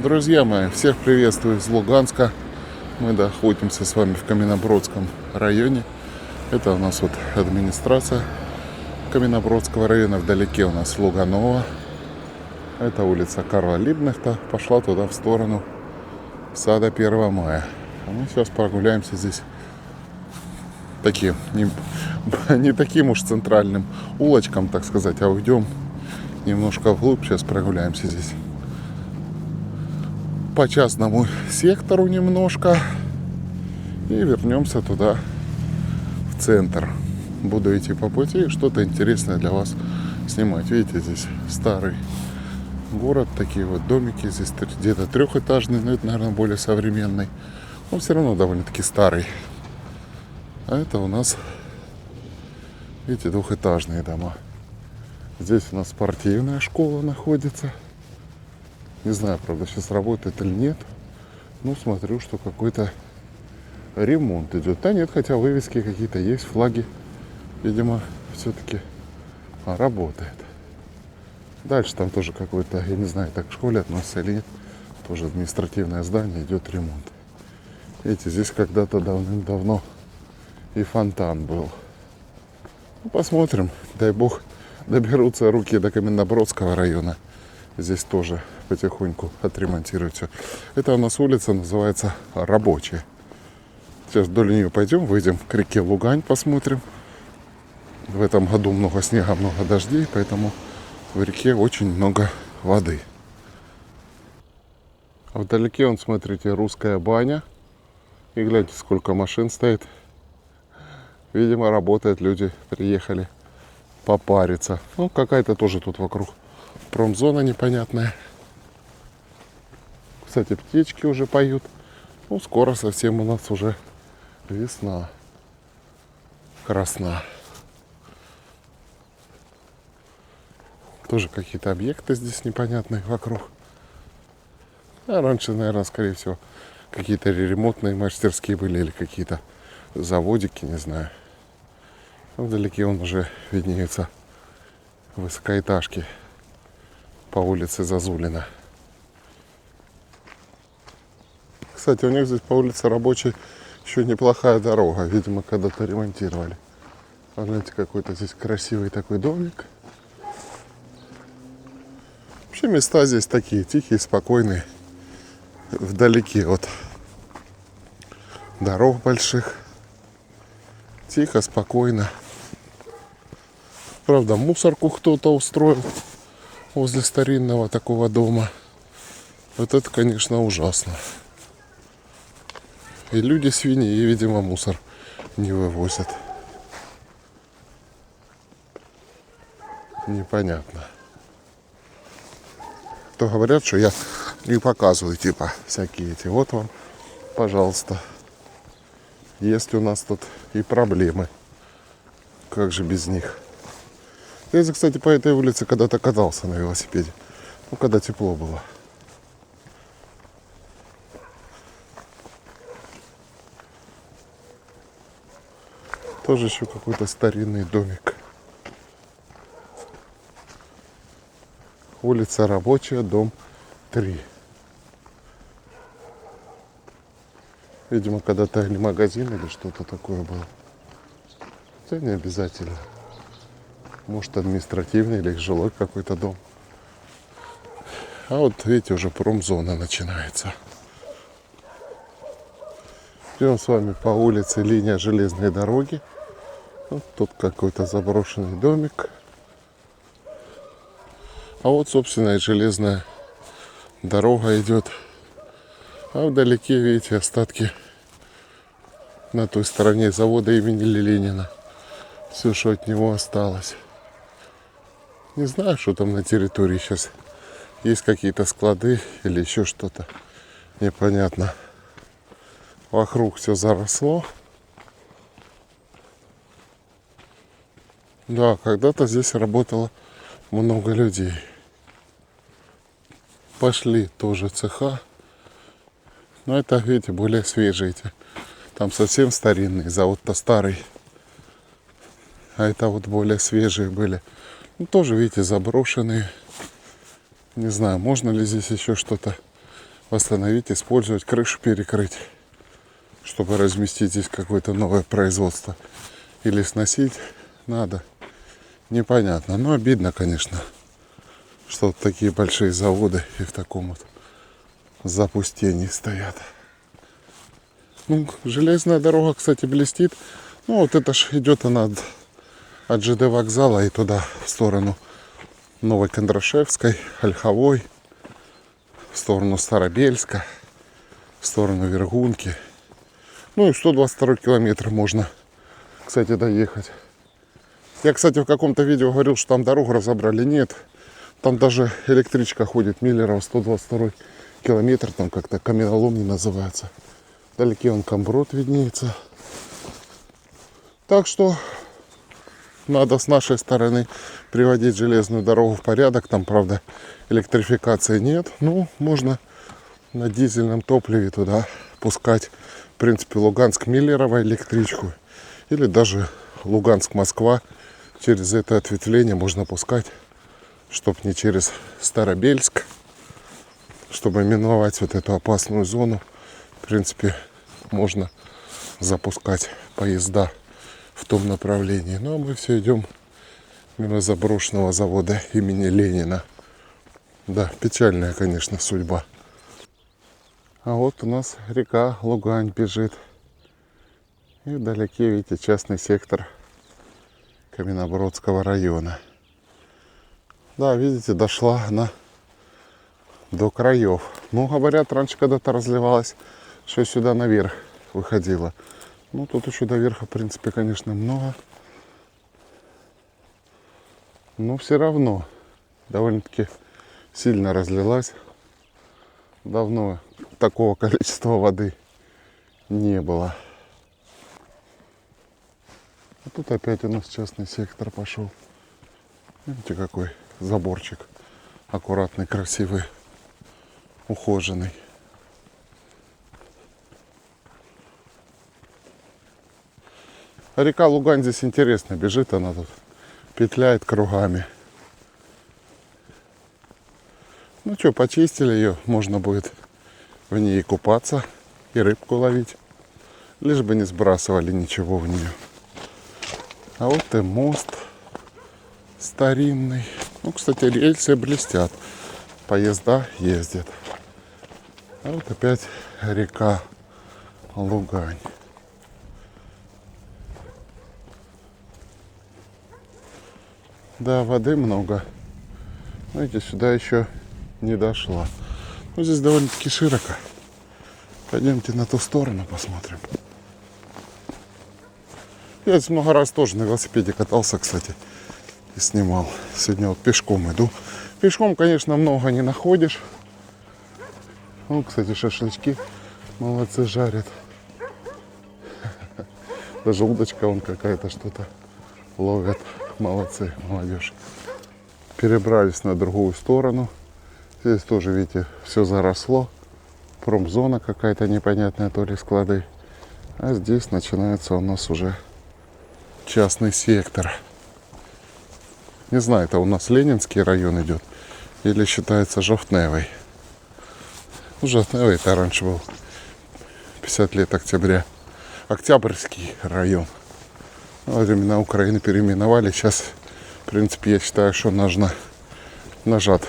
Друзья мои, всех приветствую из Луганска. Мы находимся с вами в Каменнобродском районе. Это у нас вот администрация Каменнобродского района. Вдалеке у нас Луганова. Это улица Карла Либкнехта. Пошла туда в сторону сада 1 мая. А мы сейчас прогуляемся здесь таким, не таким уж центральным улочком, так сказать, а уйдем немножко вглубь. Сейчас прогуляемся здесь по частному сектору немножко и вернемся туда, в центр. Буду идти по пути и что-то интересное для вас снимать. Видите, здесь старый город, такие вот домики, здесь где-то трехэтажный, но это, наверное, более современный, но все равно довольно-таки старый. А это у нас, видите, двухэтажные дома. Здесь у нас спортивная школа находится. Не знаю, правда, сейчас работает или нет. Ну, смотрю, что какой-то ремонт идет. Да нет, хотя вывески какие-то есть, флаги. Видимо, все-таки работает. Дальше там тоже какой-то, я не знаю, так к школе относится или нет. Тоже административное здание, идет ремонт. Видите, здесь когда-то давным-давно и фонтан был. Ну, посмотрим, дай бог доберутся руки до Каменнобродского района. Здесь тоже потихоньку отремонтируют все. Это у нас улица называется Рабочая. Сейчас вдоль нее пойдем, выйдем к реке Лугань, посмотрим. В этом году много снега, много дождей, поэтому в реке очень много воды. А вдалеке, вон, смотрите, русская баня. И гляньте, сколько машин стоит. Видимо, работают люди, приехали попариться. Ну, какая-то тоже тут вокруг промзона непонятная. Кстати, птички уже поют. Ну, скоро совсем у нас уже весна. Красна. Тоже какие-то объекты здесь непонятные вокруг. А раньше, наверное, скорее всего, какие-то ремонтные мастерские были или какие-то заводики, не знаю. А вдалеке он уже виднеются высокоэтажки по улице Зазулина. Кстати, у них здесь по улице Рабочей еще неплохая дорога. Видимо, когда-то ремонтировали. Смотрите, какой-то здесь красивый такой домик. Вообще места здесь такие тихие, спокойные. Вдалеке от дорог больших. Тихо, спокойно. Правда, мусорку кто-то устроил возле старинного такого дома. Вот это, конечно, ужасно. И люди свиньи, и, видимо, мусор не вывозят. Непонятно. То говорят, что я не показываю, типа, всякие эти. Вот вам, пожалуйста. Есть у нас тут и проблемы. Как же без них? Я, кстати, по этой улице когда-то катался на велосипеде. Ну, когда тепло было. Тоже еще какой-то старинный домик. Улица Рабочая, дом 3. Видимо, когда-то или магазин, или что-то такое было. Хотя не обязательно. Может, административный или жилой какой-то дом. А вот, видите, уже промзона начинается. Идем с вами по улице Линия железной дороги. Вот тут какой-то заброшенный домик. А вот, собственно, и железная дорога идет. А вдалеке, видите, остатки на той стороне завода имени Ленина. Все, что от него осталось. Не знаю, что там на территории сейчас. Есть какие-то склады или еще что-то. Непонятно. Вокруг все заросло. Да, когда-то здесь работало много людей. Пошли тоже цеха. Но это, видите, более свежие. Там совсем старинный, завод-то старый. А это вот более свежие были. Ну, тоже, видите, заброшенные. Не знаю, можно ли здесь еще что-то восстановить, использовать, крышу перекрыть, чтобы разместить здесь какое-то новое производство. Или сносить надо. Непонятно. Но обидно, конечно, что вот такие большие заводы и в таком вот запустении стоят. Ну, железная дорога, кстати, блестит. Ну, вот это ж идет она от ЖД вокзала и туда, в сторону Новой Кондрашевской, Ольховой, в сторону Старобельска, в сторону Вергунки. Ну и 122 километр можно, кстати, доехать. Я, кстати, в каком-то видео говорил, что там дорогу разобрали. Нет, там даже электричка ходит, Миллерово, 122 километр, там как-то каменолом не называется. Вдалеке он Камброд виднеется. Так что надо с нашей стороны приводить железную дорогу в порядок. Там, правда, электрификации нет. Ну, можно на дизельном топливе туда пускать, в принципе, Луганск-Миллерово электричку. Или даже Луганск-Москва. Через это ответвление можно пускать, чтобы не через Старобельск, чтобы миновать вот эту опасную зону. В принципе, можно запускать поезда в том направлении. Но мы все идем мимо заброшенного завода имени Ленина. Да, печальная, конечно, судьба. А вот у нас река Лугань бежит. И вдалеке, видите, частный сектор Каменнобродского района. Да, видите, дошла она до краев. Ну, говорят, раньше когда-то разливалась, что сюда наверх выходила. Ну, тут еще до верха, в принципе, конечно, много. Но все равно довольно-таки сильно разлилась. Давно такого количества воды не было. А тут опять у нас частный сектор пошел. Видите, какой заборчик аккуратный, красивый, ухоженный. А река Лугань здесь интересно бежит, она тут петляет кругами. Ну что, почистили ее, можно будет в ней купаться и рыбку ловить. Лишь бы не сбрасывали ничего в нее. А вот и мост старинный. Ну, кстати, рельсы блестят. Поезда ездят. А вот опять река Лугань. Да, воды много. Знаете, сюда еще не дошла. Ну, здесь довольно-таки широко. Пойдемте на ту сторону посмотрим. Я здесь много раз тоже на велосипеде катался, кстати, и снимал. Сегодня вот пешком иду. Пешком, конечно, много не находишь. Ну, кстати, шашлычки молодцы жарят. Даже удочка вон какая-то что-то ловят. Молодцы, молодежь. Перебрались на другую сторону. Здесь тоже, видите, все заросло. Промзона какая-то непонятная, то ли склады. А здесь начинается у нас уже частный сектор. Не знаю, это у нас Ленинский район идет или считается Жовтневый. Ну, Жовтневый это раньше был 50 лет октября. Октябрьский район. Во времена Украины переименовали. Сейчас, в принципе, я считаю, что нужно назад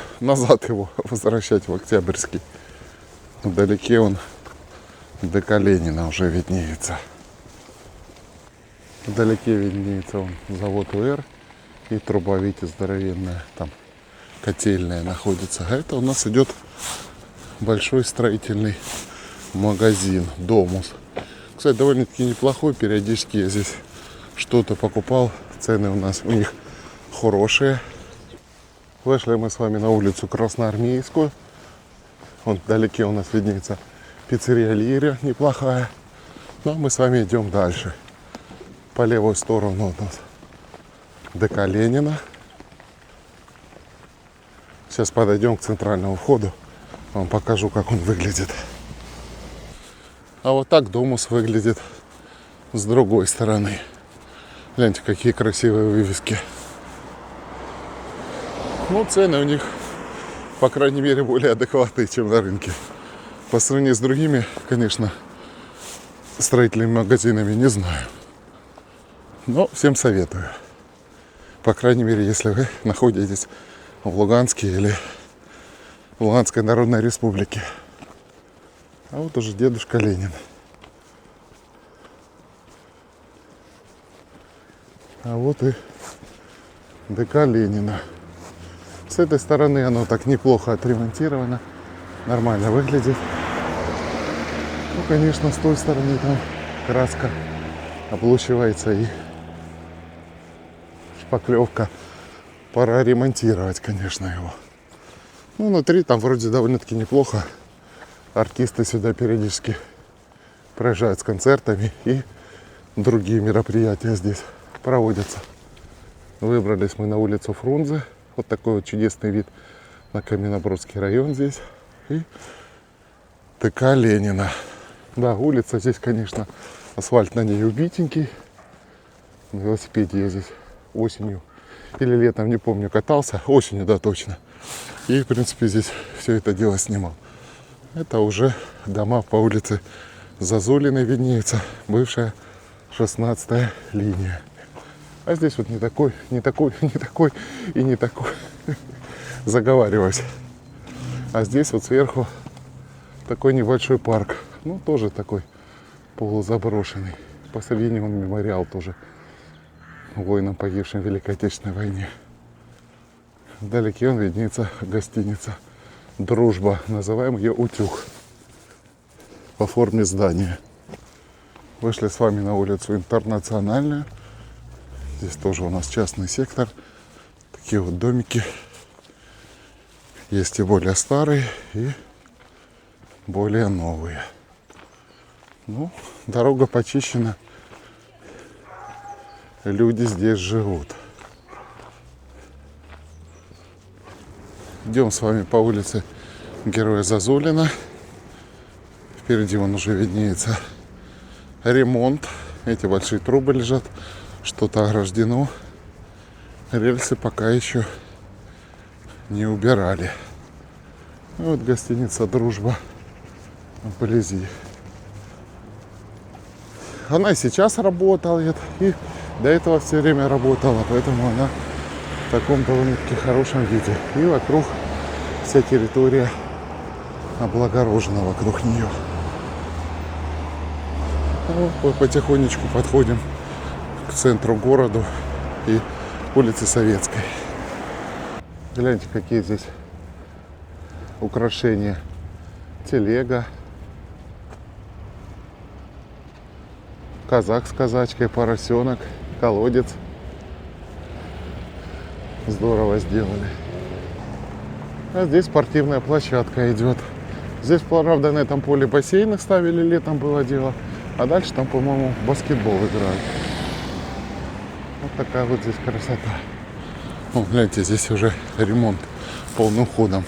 его возвращать в Октябрьский. Вдалеке он ДК Ленина уже виднеется. Вдалеке виднеется он завод УР и труба, видите, здоровенная. Там котельная находится. А это у нас идет большой строительный магазин Домус. Кстати, довольно-таки неплохой. Периодически я здесь что-то покупал. Цены у нас у них хорошие. Вышли мы с вами на улицу Красноармейскую. Вон вдалеке у нас виднеется пиццерия Лирия неплохая. Ну а мы с вами идем дальше. По левую сторону у нас ДК Ленина. Сейчас подойдем к центральному входу. Вам покажу, как он выглядит. А вот так Домус выглядит с другой стороны. Гляньте, какие красивые вывески. Ну, цены у них, по крайней мере, более адекватные, чем на рынке. По сравнению с другими, конечно, строительными магазинами не знаю. Но всем советую. По крайней мере, если вы находитесь в Луганске или в Луганской Народной Республике. А вот уже дедушка Ленин. А вот и ДК Ленина. С этой стороны оно так неплохо отремонтировано. Нормально выглядит. Ну, конечно, с той стороны там краска облучивается и шпаклевка. Пора ремонтировать, конечно, его. Ну, внутри там вроде довольно-таки неплохо. Артисты сюда периодически проезжают с концертами, и другие мероприятия здесь проводятся. Выбрались мы на улицу Фрунзе. Вот такой вот чудесный вид на Каменнобродский район здесь. И ТК Ленина. Да, улица здесь, конечно, асфальт на ней убитенький. На велосипеде я здесь осенью или летом, не помню, катался. Осенью, да, точно. И, в принципе, здесь все это дело снимал. Это уже дома по улице Зазулиной виднеется, бывшая 16-я линия. А здесь вот не такой и не такой. Заговариваюсь. А здесь вот сверху такой небольшой парк. Ну, тоже такой полузаброшенный. Посередине он мемориал тоже воинам, погибшим в Великой Отечественной войне. Вдалеке он виднеется гостиница «Дружба». Называем ее «Утюг» по форме здания. Вышли с вами на улицу Интернациональную. Здесь тоже у нас частный сектор. Такие вот домики. Есть и более старые, и более новые. Ну, дорога почищена. Люди здесь живут. Идем с вами по улице Героя Зазулина. Впереди вон уже виднеется ремонт. Эти большие трубы лежат. Что-то ограждено. Рельсы пока еще не убирали. Вот гостиница «Дружба» вблизи. Она и сейчас работает, и до этого все время работала, поэтому она в таком довольно-таки хорошем виде. И вокруг вся территория облагорожена вокруг нее. Ну, потихонечку подходим к центру города и улице Советской. Гляньте, какие здесь украшения. Телега, казак с казачкой, поросенок, колодец. Здорово сделали. А здесь спортивная площадка идет. Здесь, правда, на этом поле бассейны ставили, летом было дело. А дальше там, по-моему, баскетбол играют. Вот такая вот здесь красота. О, гляньте, здесь уже ремонт полным ходом.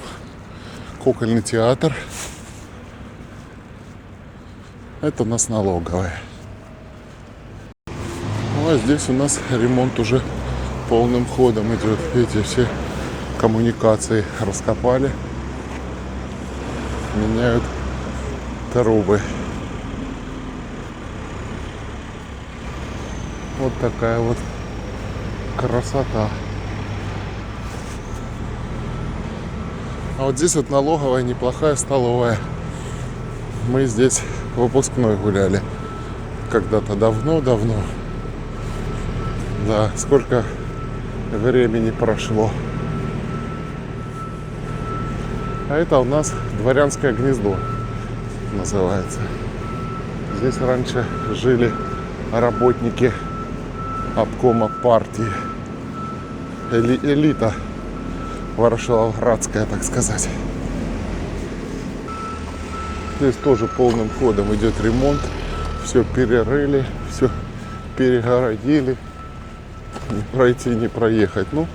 Кукольный театр. Это у нас налоговая. Ну, а здесь у нас ремонт уже полным ходом идет. Видите, все коммуникации раскопали. Меняют трубы. Вот такая вот красота. А вот здесь вот налоговая неплохая столовая. Мы здесь выпускной гуляли. Когда-то давно-давно. Да, сколько времени прошло. А это у нас Дворянское гнездо называется. Здесь раньше жили работники обкома партии. Элита ворошиловградская, так сказать. Здесь тоже полным ходом идет ремонт. Все перерыли, все перегородили. Не пройти, не проехать. Ну,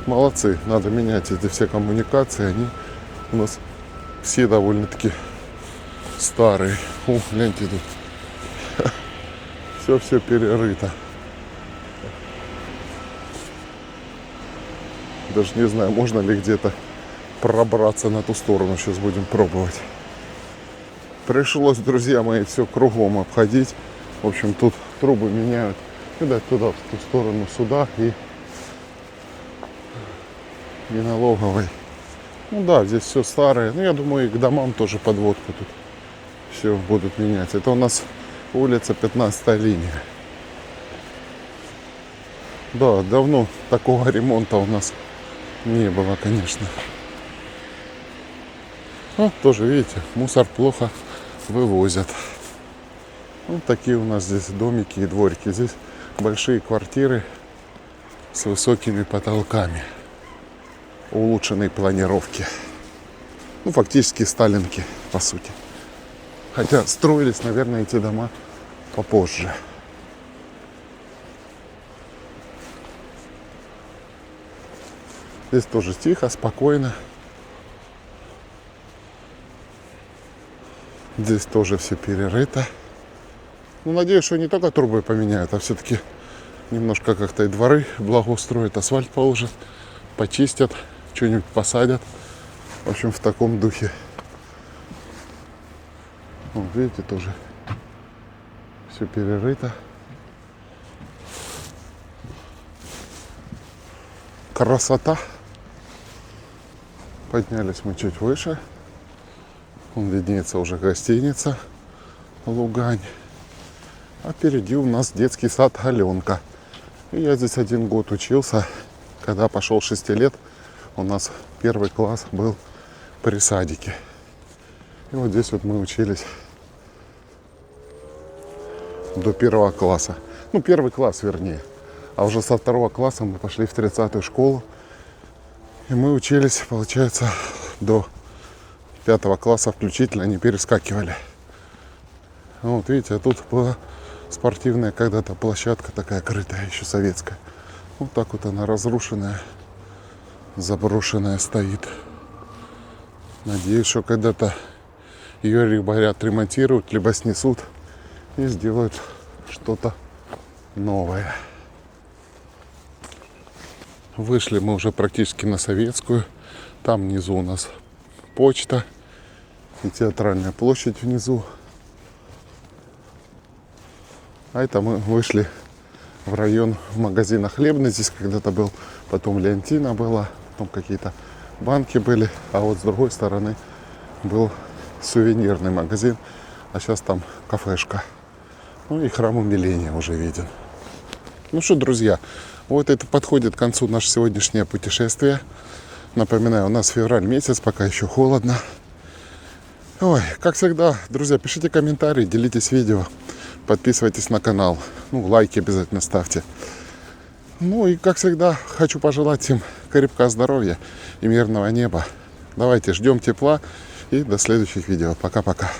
молодцы. Надо менять эти все коммуникации. Они у нас все довольно-таки старые. О, гляньте тут. Все перерыто. Даже не знаю, можно ли где-то пробраться на ту сторону. Сейчас будем пробовать. Пришлось, друзья мои, все кругом обходить. В общем, тут трубы меняют. Видать, туда, в ту сторону суда и налоговой. Ну да, здесь все старое. Ну, я думаю, и к домам тоже подводку тут все будут менять. Это у нас улица 15-я линия. Да, давно такого ремонта у нас не было, конечно. Ну, тоже, видите, мусор плохо вывозят. Вот такие у нас здесь домики и дворики. Здесь большие квартиры с высокими потолками. Улучшенной планировки. Ну, фактически сталинки, по сути. Хотя строились, наверное, эти дома попозже. Здесь тоже тихо, спокойно. Здесь тоже все перерыто. Ну, надеюсь, что не только трубы поменяют, а все-таки немножко как-то и дворы благоустроят, асфальт положат, почистят, что-нибудь посадят. В общем, в таком духе. Вот, видите, тоже все перерыто. Красота. Поднялись мы чуть выше. Вон виднеется уже гостиница Лугань. А впереди у нас детский сад Аленка. И я здесь 1 год учился. Когда пошел 6 лет, у нас 1 класс был при садике. И вот здесь вот мы учились до 1 класса. Ну, 1 класс, вернее. А уже со 2 класса мы пошли в 30-ю школу. И мы учились, получается, до 5 класса включительно, не перескакивали. Вот видите, а тут была спортивная когда-то площадка такая крытая, еще советская. Вот так вот она разрушенная, заброшенная стоит. Надеюсь, что когда-то ее либо отремонтируют, либо снесут и сделают что-то новое. Вышли мы уже практически на Советскую. Там внизу у нас почта и Театральная площадь внизу. А это мы вышли в район магазина хлебный. Здесь когда-то был, потом Леонтина была, потом какие-то банки были. А вот с другой стороны был сувенирный магазин. А сейчас там кафешка. Ну и храм умиления уже виден. Ну что, друзья, вот это подходит к концу наше сегодняшнее путешествие. Напоминаю, у нас февраль месяц, пока еще холодно. Ой, как всегда, друзья, пишите комментарии, делитесь видео, подписывайтесь на канал. Ну, лайки обязательно ставьте. Ну и, как всегда, хочу пожелать всем крепкого здоровья и мирного неба. Давайте ждем тепла и до следующих видео. Пока-пока.